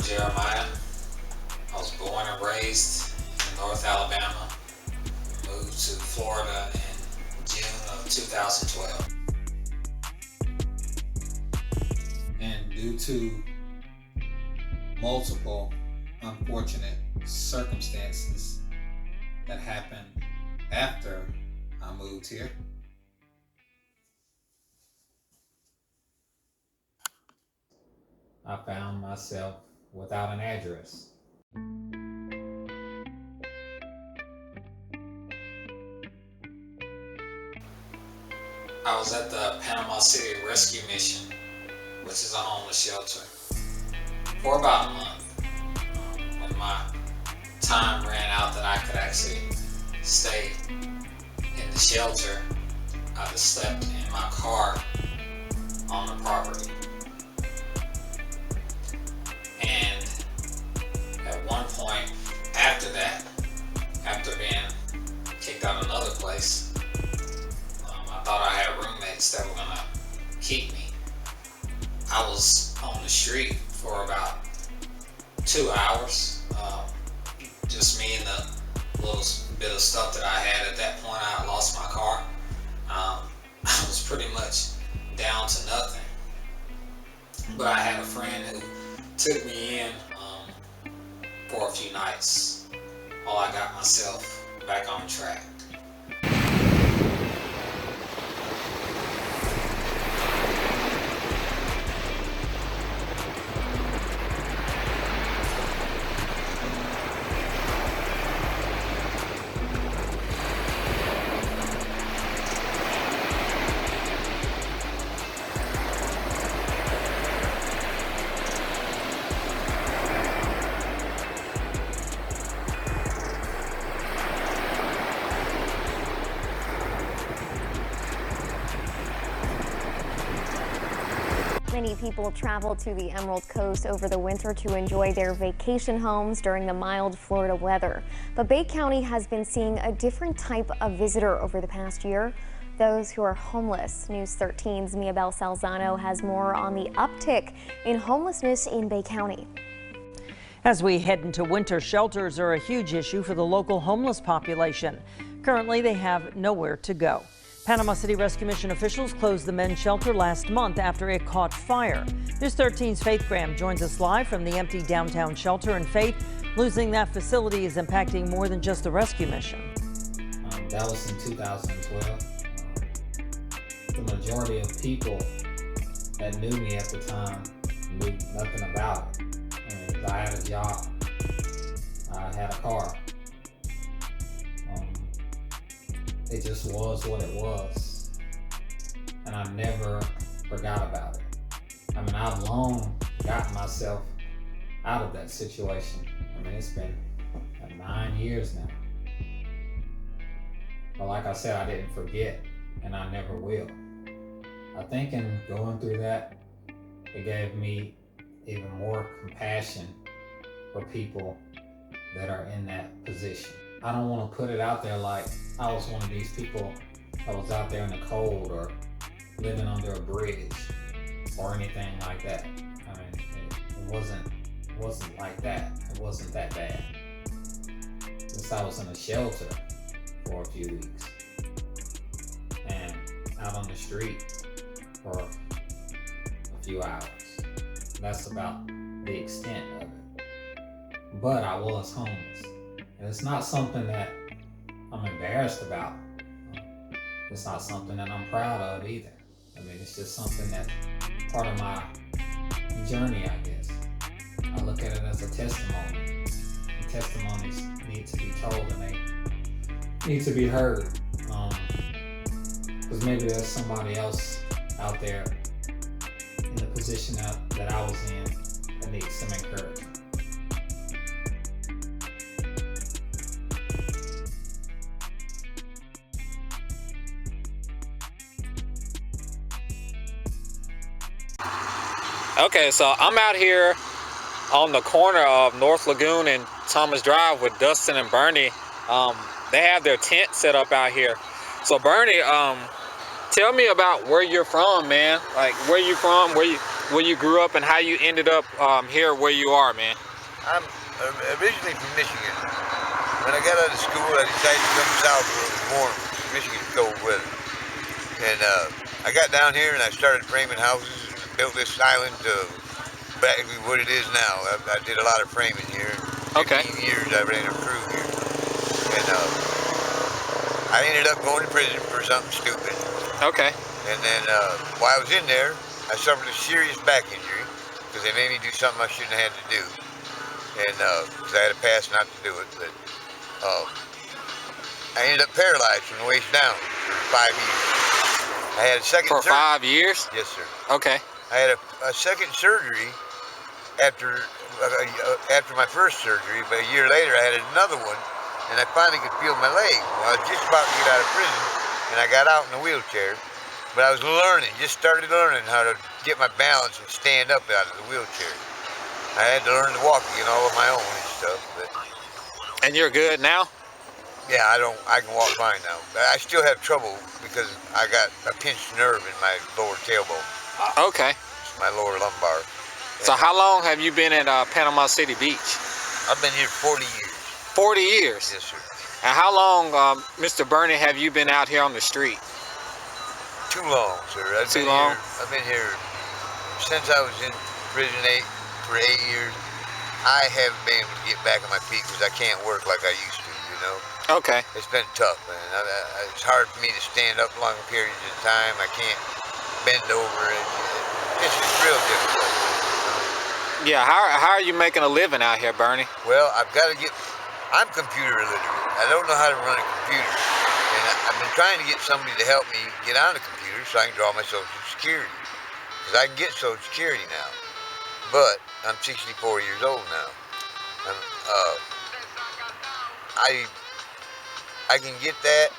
Jeremiah. I was born and raised in North Alabama. Moved to Florida in June of 2012. And due to multiple unfortunate circumstances that happened after I moved here, I found myself without an address. I was at the Panama City Rescue Mission, which is a homeless shelter, for about a month. When my time ran out that I could actually stay in the shelter, I just slept in my car on the property. And at one point after that, after being kicked out of another place, I thought I had roommates that were gonna keep me. I was on the street for about 2 hours, just me and the little bit of stuff that I had. At that point, I had lost my car. I was pretty much down to nothing. But I had a friend who took me in for a few nights while I got myself back on track. Many people travel to the Emerald Coast over the winter to enjoy their vacation homes during the mild Florida weather. But Bay County has been seeing a different type of visitor over the past year, those who are homeless. News 13's Miabel Salzano has more on the uptick in homelessness in Bay County. As we head into winter, shelters are a huge issue for the local homeless population. Currently, they have nowhere to go. Panama City Rescue Mission officials closed the men's shelter last month after it caught fire. News 13's Faith Graham joins us live from the empty downtown shelter. And Faith, losing that facility is impacting more than just the rescue mission. That was in 2012. The majority of people that knew me at the time knew nothing about it. I had a job. I had a car. It just was what it was, and I never forgot about it. I mean, I've long gotten myself out of that situation. I mean, it's been 9 years now. But like I said, I didn't forget, and I never will. I think in going through that, it gave me even more compassion for people that are in that position. I don't want to put it out there like I was one of these people that was out there in the cold or living under a bridge or anything like that. I mean, it wasn't like that. It wasn't that bad. Just I was in a shelter for a few weeks and out on the street for a few hours. That's about the extent of it. But I was homeless. And it's not something that I'm embarrassed about. It's not something that I'm proud of either. I mean, it's just something that's part of my journey, I guess. I look at it as a testimony. And testimonies need to be told and they need to be heard. Because maybe there's somebody else out there in the position that I was in that needs some encouragement. Okay, so I'm out here on the corner of North Lagoon and Thomas Drive with Dustin and Bernie. They have their tent set up out here. So Bernie, tell me about where you're from, man. Like, where you from? where you grew up and how you ended up here where you are, man. I'm originally from Michigan. When I got out of school, I decided to come south where it was warm. Michigan's cold weather. And I got down here and I started framing houses and built this island back to what it is now. I did a lot of framing here. 15 years I ran a crew here. And I ended up going to prison for something stupid. Okay. And then while I was in there, I suffered a serious back injury because they made me do something I shouldn't have had to do. And because I had a pass not to do it. But I ended up paralyzed from the waist down for 5 years. I had a second For surgery. 5 years? Yes, sir. Okay. I had a second surgery after my first surgery, but a year later I had another one, and I finally could feel my leg. Well, I was just about to get out of prison, and I got out in a wheelchair, but I was just started learning how to get my balance and stand up out of the wheelchair. I had to learn to walk again all on my own and stuff. But And you're good now? yeah, I can walk fine now. But I still have trouble because I got a pinched nerve in my lower tailbone. Okay. My lower lumbar. So how long have you been at Panama City Beach? I've been here 40 years. 40 years? Yes, sir. And how long, Mr. Bernie, have you been out here on the street? Too long, sir. Too long? I've been here since I was in prison for 8 years. I haven't been able to get back on my feet because I can't work like I used to, you know? Okay. It's been tough, man. It's hard for me to stand up long periods of time. I can't bend over. It's real difficult. Yeah, how are you making a living out here, Bernie? Well, I'm computer illiterate. I don't know how to run a computer. And I've been trying to get somebody to help me get on the computer so I can draw my Social Security. Because I can get Social Security now. But I'm 64 years old now. I can get that,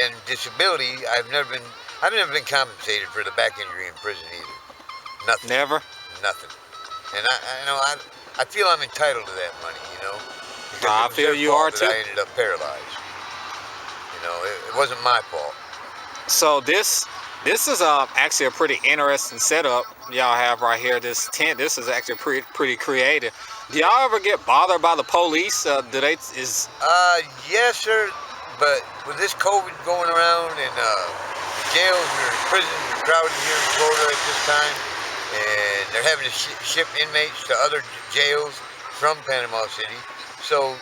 and disability. I've never been compensated for the back injury in prison either. Nothing. Never? Nothing. And I feel I'm entitled to that money, you know. Because I it was feel their you fault are that too. I ended up paralyzed. You know, it wasn't my fault. So this is actually a pretty interesting setup y'all have right here. This tent. This is actually pretty creative. Do y'all ever get bothered by the police? Yes, sir. But with this COVID going around and jails or prisons are crowded here in Florida at this time, and they're having to ship inmates to other jails from Panama City, so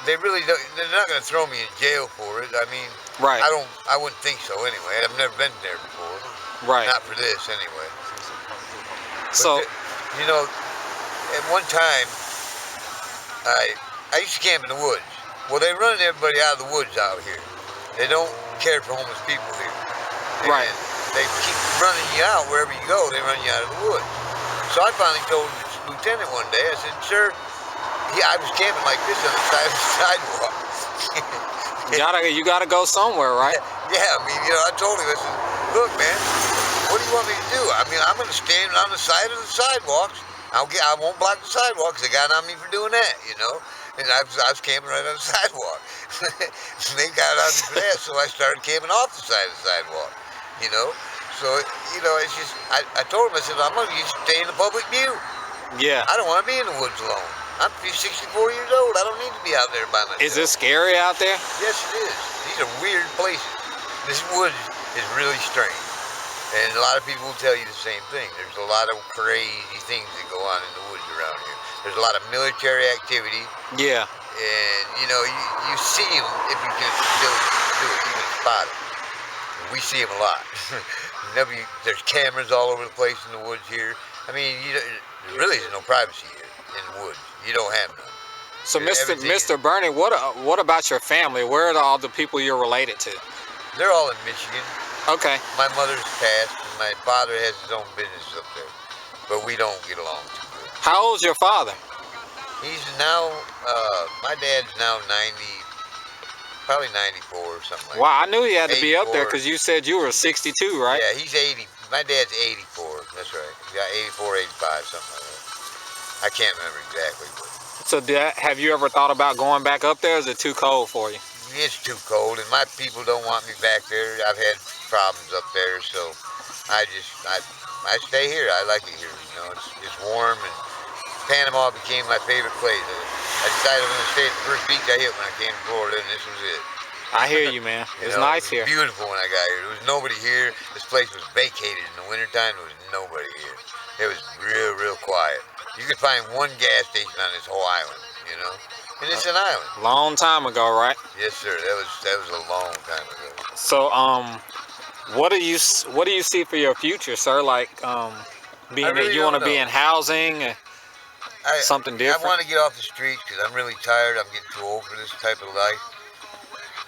they're not going to throw me in jail for it. I mean, right. I wouldn't think so anyway. I've never been there before. Right. Not for this anyway. So, you know, at one time, I used to camp in the woods. Well, they're running everybody out of the woods out here. They don't care for homeless people here. Right. And they keep running you out wherever you go. They run you out of the woods. So I finally told the lieutenant one day, I said, sir, I was camping like this on the side of the sidewalk. you gotta go somewhere, right? Yeah, I mean, you know, I told him, I said, look, man, what do you want me to do? I mean, I'm going to stand on the side of the sidewalks. I won't block the sidewalk because they got on me for doing that, you know. And I was camping right on the sidewalk. And they got on me for that, so I started camping off the side of the sidewalk, you know. So, you know, it's just, I told him, I said, I'm going to stay in the public view. Yeah. I don't want to be in the woods alone. I'm 64 years old. I don't need to be out there by myself. Is it scary out there? Yes, it is. These are weird places. This woods is really strange. And a lot of people will tell you the same thing. There's a lot of crazy things that go on in the woods around here. There's a lot of military activity. Yeah. And, you know, you see them if you can still do it. You can spot them. We see them a lot. There's cameras all over the place in the woods here. I mean, there really is no privacy here in the woods. You don't have none. So, Mr. Bernie, what about your family? Where are all the people you're related to? They're all in Michigan. Okay. My mother's passed, and my father has his own business up there, but we don't get along too good. How old's your father? He's now, my dad's now 90, probably 94 or something like that. Wow, I knew he had to be up there 84. because you said you were 62, right? Yeah, he's 80. My dad's 84. That's right. Yeah, 84, 85, something like that. I can't remember exactly. But So have you ever thought about going back up there, or is it too cold for you? it's too cold, and my people don't want me back there. I've had problems up there, so I stay here. I like it here. You know, it's warm, and Panama became my favorite place. I decided I'm going to stay at the first beach I hit when I came to Florida, and this was it. I hear you, man. It's You know, nice it was here. beautiful when I got here. There was nobody here. This place was vacated in the wintertime. There was nobody here. It was real quiet. You could find one gas station on this whole island, you know? And it's an island. Long time ago, right? Yes, sir. That was a long time ago. So, what do you see for your future, sir? Like, being I really that you want to don't be know. in housing, something different. I want to get off the streets because I'm really tired. I'm getting too old for this type of life.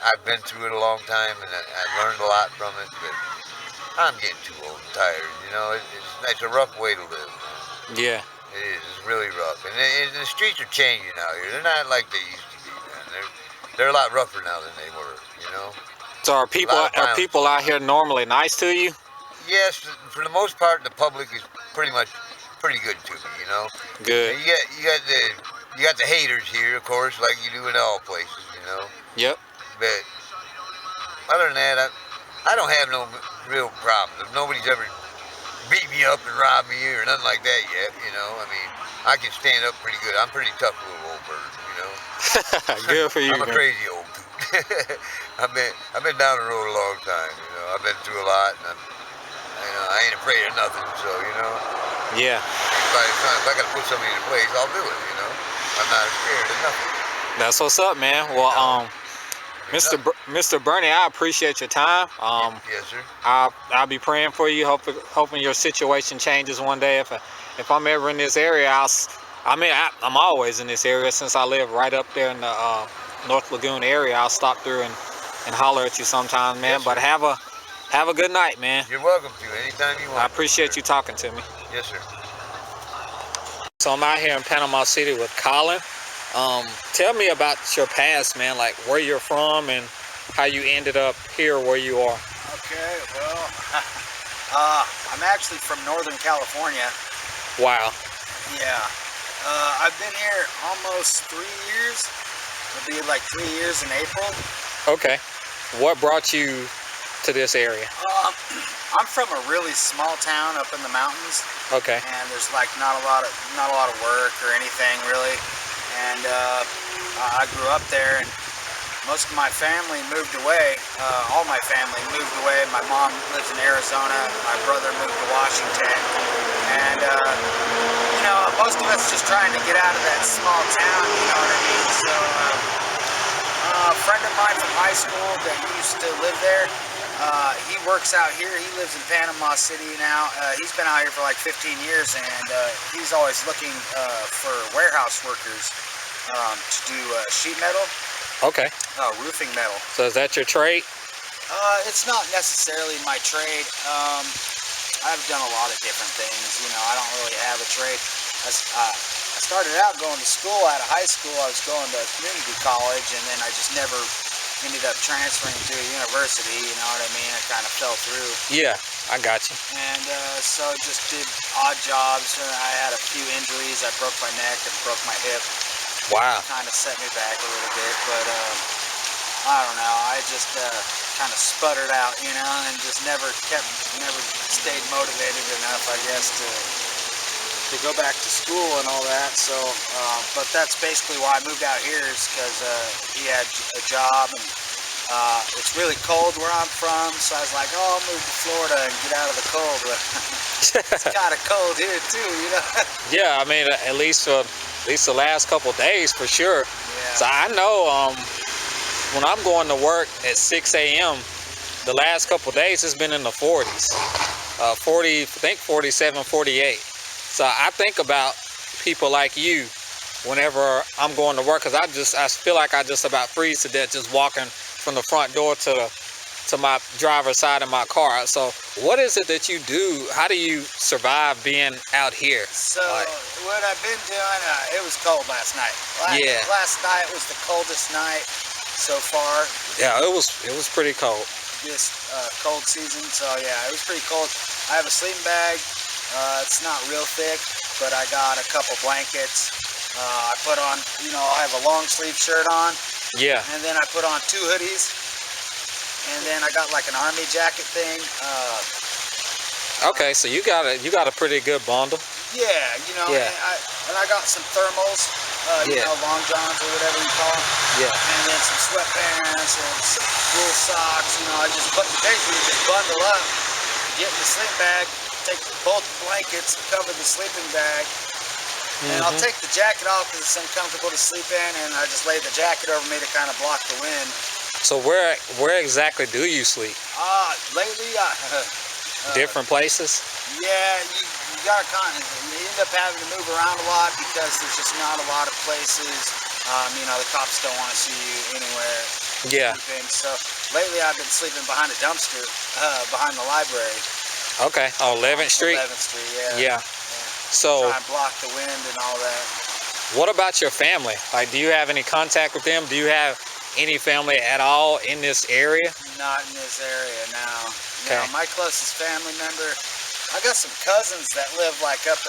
I've been through it a long time, and I learned a lot from it, but I'm getting too old and tired. You know, it's a rough way to live. Yeah. It is. It's really rough, and the streets are changing out here. They're not like they used to be, man. They're a lot rougher now than they were. You know. So are people out here normally nice to you? Yes, for the most part, the public is pretty good to me. You know. Good. And you got the haters here, of course, like you do in all places. You know. Yep. But other than that, I don't have no real problems. Nobody's ever beat me up and robbed me or nothing like that yet, you know. I mean, I can stand up pretty good. I'm pretty tough little old bird, you know. Good for you, I'm a man. crazy old coot. I've been down the road a long time, you know. I've been through a lot, and I ain't afraid of nothing. So, you know. Yeah. If I gotta put something in place, I'll do it, you know. I'm not scared of nothing. That's what's up, man. Well, Mr. Bernie, I appreciate your time. Yes, sir. I'll be praying for you, hoping your situation changes one day. If I'm ever in this area, I'm always in this area since I live right up there in the North Lagoon area. I'll stop through and holler at you sometime, man. Yes, but have a good night, man. You're welcome to anytime you want. I appreciate you talking to me. Yes, sir. So I'm out here in Panama City with Colin. Tell me about your past, man, like where you're from and how you ended up here where you are. Okay, well, I'm actually from Northern California. Wow. Yeah. I've been here almost 3 years. It'll be like 3 years in April. Okay. What brought you to this area? I'm from a really small town up in the mountains. Okay. And there's like not a lot of work or anything really. And I grew up there, and most of my family moved away. All my family moved away. My mom lives in Arizona. My brother moved to Washington. And, you know, most of us just trying to get out of that small town, you know what I mean? So, a friend of mine from high school that used to live there, he works out here. He lives in Panama City now. He's been out here for like 15 years, and he's always looking for warehouse workers to do sheet metal. Okay. Roofing metal. So is that your trade? It's not necessarily my trade. I've done a lot of different things. You know, I don't really have a trade. I started out going to school out of high school. I was going to community college, and then I just never ended up transferring to a university. You know what I mean? I kind of fell through. Yeah, I got you. And so just did odd jobs. I had a few injuries. I broke my neck and broke my hip. Wow. Kind of set me back a little bit, but I don't know. I just kind of sputtered out, you know, and just never stayed motivated enough, I guess, to go back to school and all that. So, but that's basically why I moved out here, is because he had a job, and it's really cold where I'm from. So I was like, oh, I'll move to Florida and get out of the cold. It's kind of cold here too, you know. Yeah, I mean, at least the last couple of days for sure. Yeah. So I know when I'm going to work at 6 a.m., the last couple of days it's been in the 40s, 40, I think 47, 48. So I think about people like you whenever I'm going to work, because I feel like I just about freeze to death just walking from the front door to my driver's side of my car. So what is it that you do? How do you survive being out here? So what I've been doing, it was cold last night. Last night was the coldest night so far. Yeah, it was pretty cold. This cold season, so yeah, it was pretty cold. I have a sleeping bag. It's not real thick, but I got a couple blankets. I put on, you know, I have a long sleeve shirt on, Yeah. And then I put on 2 hoodies. And then I got like an army jacket thing. Okay, so you got a pretty good bundle. Yeah, you know, Yeah. and I got some thermals, you Yeah. know, long johns or whatever you call them. Yeah. And then some sweatpants and some wool socks. You know, I just basically just bundle up, get in the sleep bag, take both blankets, cover the sleeping bag, and I'll take the jacket off because it's uncomfortable to sleep in, and I just lay the jacket over me to kind of block the wind. So where exactly do you sleep? Lately, Different places? yeah, you gotta you end up having to move around a lot because there's just not a lot of places. You know, the cops don't want to see you anywhere. Yeah. Sleeping. So lately I've been sleeping behind a dumpster, behind the library. Okay. Oh, 11th Street? 11th Street, yeah. Yeah. So Try and block the wind and all that. what about your family? Like, do you have any contact with them? Do you have any family at all in this area? Not in this area now. Okay. No, my closest family member, I got some cousins that live like up,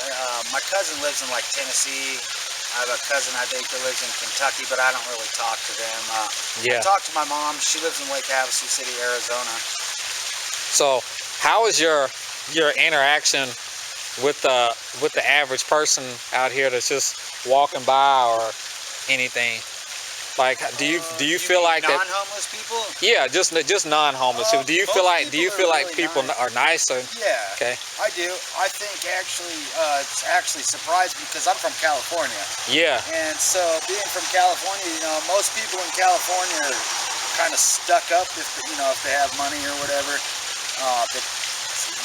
my cousin lives in like Tennessee. I have a cousin I think that lives in Kentucky, but I don't really talk to them. Yeah. I talk to my mom. She lives in Lake Havasu City, Arizona. So how is your interaction with the average person out here that's just walking by or anything? Like, do you feel mean like that? non-homeless people? Yeah, just non-homeless. Do you feel most like really people nice. are nice? Or, Yeah. okay. I do. I think actually, it's actually surprised me because I'm from California. Yeah. And so being from California, you know, most people in California are kind of stuck up if they have money or whatever. But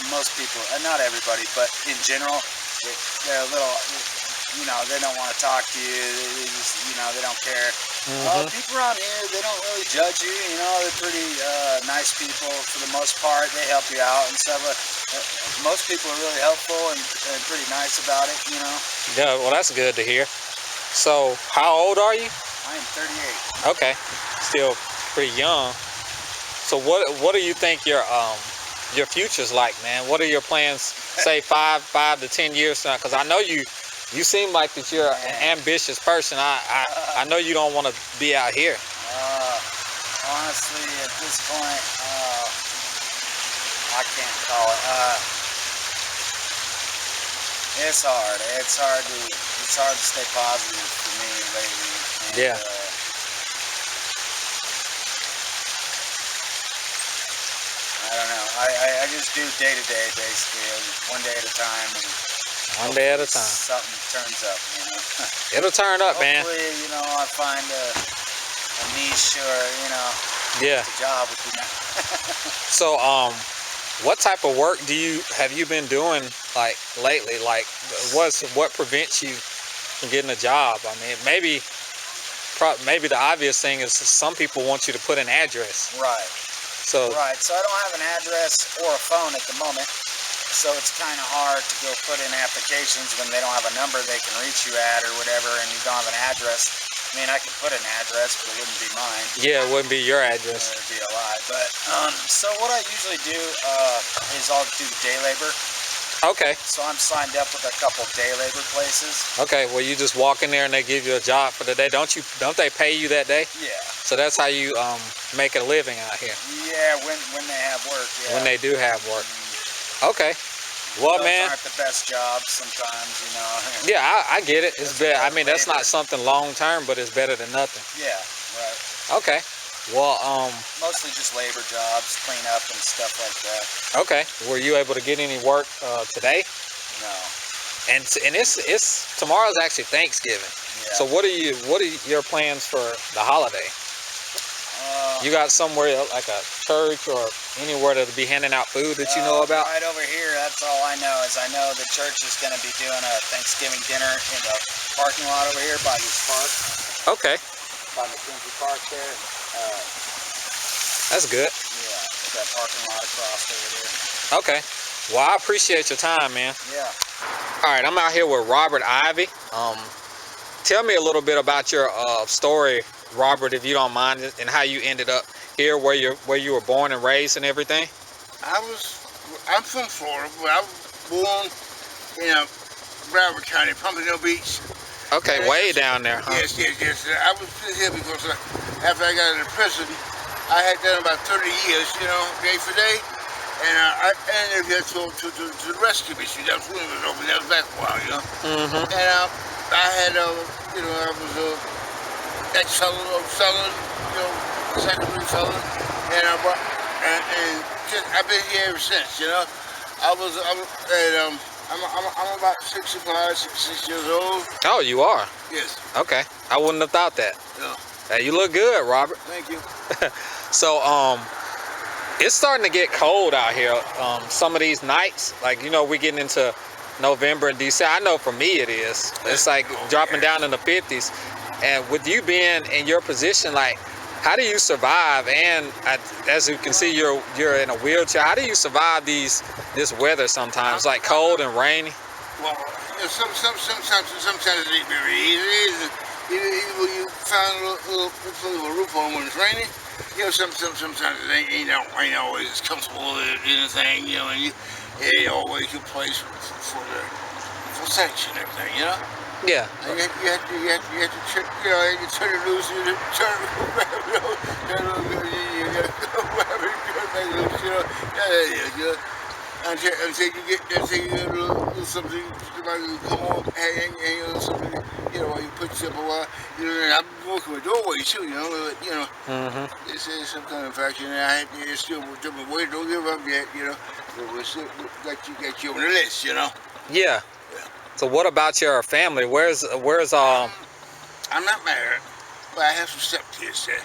most people, not everybody, but in general, they're a little, you know, they don't want to talk to you. They just, you know, they don't care. People around here, they don't really judge you. You know, they're pretty nice people for the most part. They help you out and stuff. Most people are really helpful and pretty nice about it. You know. Yeah. Well, that's good to hear. So, how old are you? I am 38. Okay. Still pretty young. So, what do you think your future's like, man? What are your plans? Say 5 to 10 years from now? Because I know you seem like that you're an ambitious person. I know you don't want to be out here. Honestly, at this point, I can't call it. It's hard. It's hard to stay positive for me lately. And, Yeah. I don't know. I just do day to day, basically, one day at a time. And One day at a time. something turns up, you know. It'll turn up, man. Hopefully, you know, I find a niche or, you know, Yeah. a job would be nice. So, what type of work have you been doing like lately? Like, what prevents you from getting a job? I mean, maybe the obvious thing is some people want you to put an address. Right. So, Right. So I don't have an address or a phone at the moment. So it's kind of hard to go put in applications when they don't have a number they can reach you at or whatever, and you don't have an address. I mean, I could put an address, but it wouldn't be mine. yeah, it wouldn't be your address. It'd be a lie. But so what I usually do is I'll do day labor. Okay. So I'm signed up with a couple day labor places. Okay. Well, you just walk in there and they give you a job for the day. Don't they pay you that day? Yeah. So that's how you make a living out here. Yeah, when they have work. Yeah. When they do have work. Okay. Well, Those man. aren't the best jobs sometimes, you know. Yeah, I get it. It's better. I mean, that's labor. not something long term, but it's better than nothing. Yeah, right. Okay. Well, Mostly just labor jobs, clean up and stuff like that. okay. Were you able to get any work today? No. And it's tomorrow's actually Thanksgiving. Yeah. So what are your plans for the holiday? You got somewhere like a church or anywhere that'll be handing out food that you know about? Right over here, that's all I know is I know the church is going to be doing a Thanksgiving dinner in the parking lot over here by this park. Okay. By McKenzie Park there. That's good. Yeah, that parking lot across over there. Okay. Well, I appreciate your time, man. Yeah. All right, I'm out here with Robert Ivy. Tell me a little bit about your story, Robert, if you don't mind, and how you ended up here, where you were born and raised and everything. I'm from Florida, but I was born in Broward County, Pompano Beach, Okay, way down there, huh? Yes. I was still here because after I got out of prison, I had done about 30 years, day for day. And I interviewed to the rescue mission. That was when it was open. That was back a while, Mm-hmm. And I had, I was ex-felon, secondary felon, and I've been here ever since. I'm about 65, 66 years old. Oh, you are? Yes. Okay. I wouldn't have thought that. Yeah. Hey, you look good, Robert. Thank you. So, it's starting to get cold out here. Some of these nights, like, we're getting into November and December. I know for me it is. It's like dropping down in the 50s. And with you being in your position, like, how do you survive? And as you can see, you're in a wheelchair. How do you survive this weather sometimes, like cold and rainy? Well, sometimes it ain't very easy. Even when you find a little roof on when it's raining, sometimes it ain't always as comfortable as anything, and it ain't always your place for sanction and everything, Yeah. And you have to check, you turn it loose, you turn it loose, until you get a little something, somebody will come on, hang something, while you put yourself a while. And I've been working with doorways too, but, they say some kind of infection, and I had still wait, don't give up yet, but we're still got you on the list, Yeah. So what about your family? Where's I'm not married, but I have some stepkids there.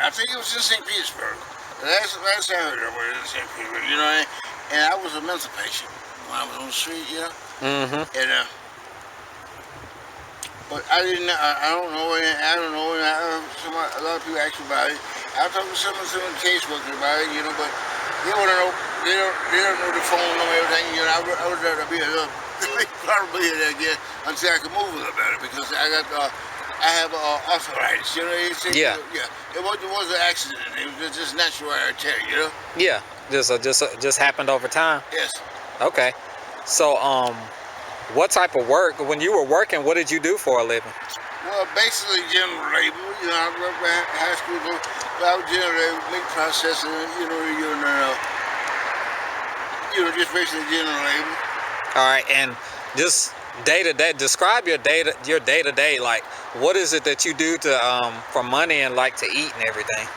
I think it was in St. Petersburg. Last I heard of it was in St. Petersburg, and I was a mental patient when I was on the street, Mm-hmm. And but I don't know. A lot of people ask me about it. I talked to some of the caseworkers about it, but they want to know. They don't know the phone number and everything. I would rather be probably here again until I can move a little better because I have arthritis. Yeah. It wasn't an accident. It was just natural wear and tear. Yeah. Just happened over time. Yes. Okay. So what type of work? When you were working, what did you do for a living? Well, basically general labor. I worked at high school, but I was general labor, meat processing. Just basically general labor. All right, and just day to day. Describe your day to day. Like, what is it that you do to for money and like to eat and everything?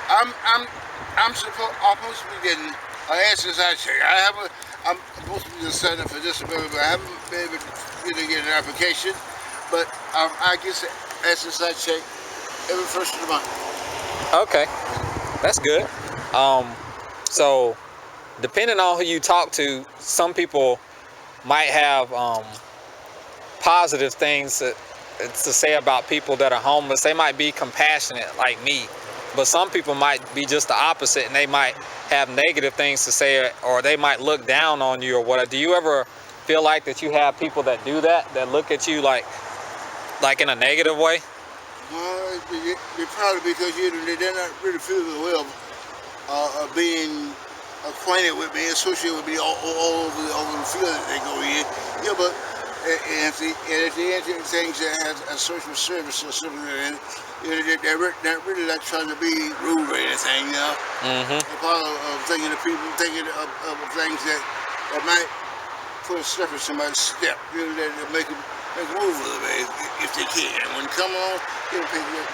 I'm supposed to be getting an SSI check. I'm supposed to be just signing up for disability, but I haven't been able to get an application. But I get an SSI check every first of the month. Okay, that's good. So depending on who you talk to, some people might have positive things to say about people that are homeless. They might be compassionate like me, but some people might be just the opposite, and they might have negative things to say, or they might look down on you or whatever. Do you ever feel like that you have people that do that look at you like in a negative way? Well, they probably because they're not really feeling well being acquainted with me, associated with me all over the field that they go in. But if they enter things that has a social service or something, they're not really not trying to be rude or anything, Mm-hmm. They're part of thinking of people, thinking of things that might put a step in somebody's step, that make them move a little bit if they can. When they come on,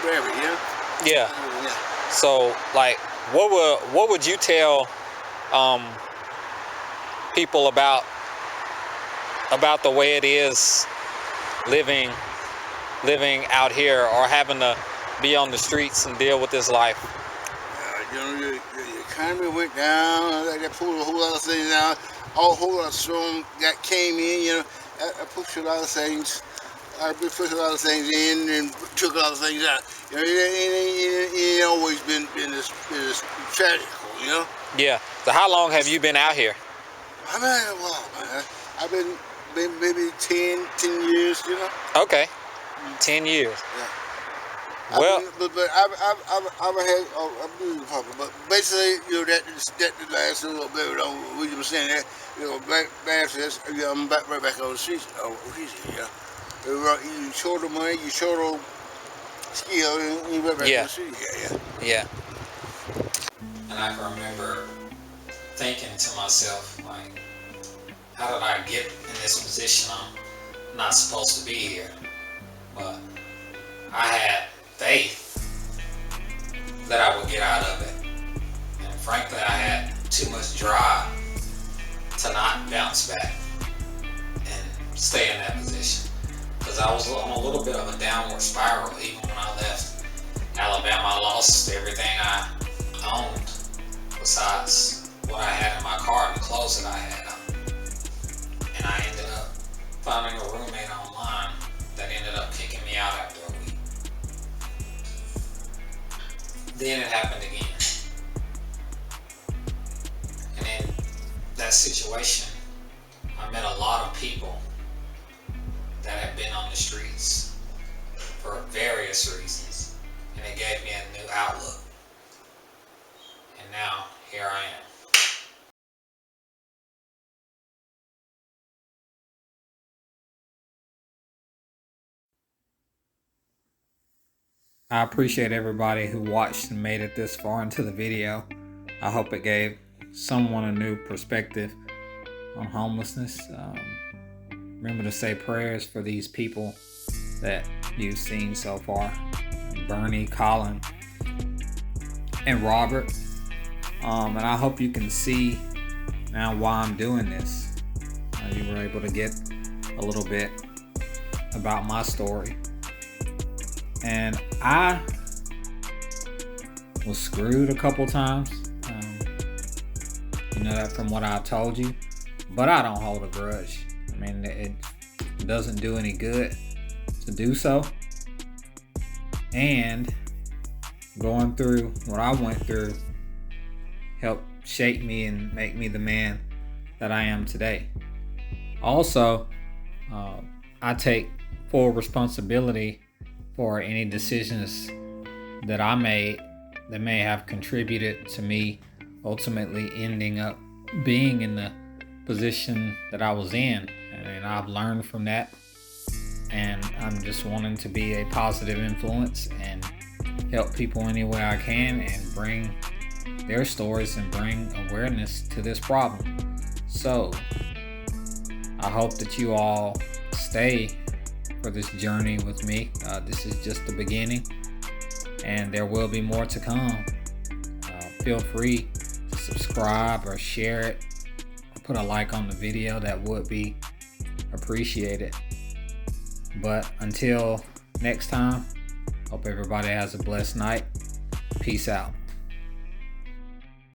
grab it, Yeah. Yeah. So, like, what would you tell people about the way it is living out here, or having to be on the streets and deal with this life? The economy went down. That pulled a whole lot of things down. A whole lot of storm that came in. I pushed a lot of things. I pushed a lot of things in and took a lot of things out. It ain't always been this tragical, Yeah. So how long have you been out here? I've been a while, man. I've been maybe 10 years, Okay. 10 years. Yeah. Well, but I've had I'm doing the public, but basically, that last little bit. We were saying that, back, I'm back right back on the streets. You short of money, you short of skill, and you went back to the city. Yeah. And I can remember thinking to myself, like, how did I get in this position? I'm not supposed to be here. But I had faith that I would get out of it. And frankly, I had too much drive to not bounce back and stay in that position. Because I was on a little bit of a downward spiral. Even when I left Alabama, I lost everything I owned besides what I had in my car and the clothes that I had on. And I ended up finding a roommate online that ended up kicking me out after a week. Then it happened again. And in that situation, I met a lot of people that have been on the streets for various reasons. And it gave me a new outlook. And now, here I am. I appreciate everybody who watched and made it this far into the video. I hope it gave someone a new perspective on homelessness. Remember to say prayers for these people that you've seen so far. Bernie, Colin, and Robert. And I hope you can see now why I'm doing this. You were able to get a little bit about my story. And I was screwed a couple times. You know that from what I've told you. But I don't hold a grudge. I mean, it doesn't do any good to do so. And going through what I went through helped shape me and make me the man that I am today. Also, I take full responsibility for any decisions that I made that may have contributed to me ultimately ending up being in the position that I was in. And I've learned from that. And I'm just wanting to be a positive influence and help people any way I can and bring their stories and bring awareness to this problem. So I hope that you all stay for this journey with me. This is just the beginning, and there will be more to come. Feel free to subscribe or share it, or put a like on the video. That would be appreciated. But until next time, hope everybody has a blessed night. Peace out.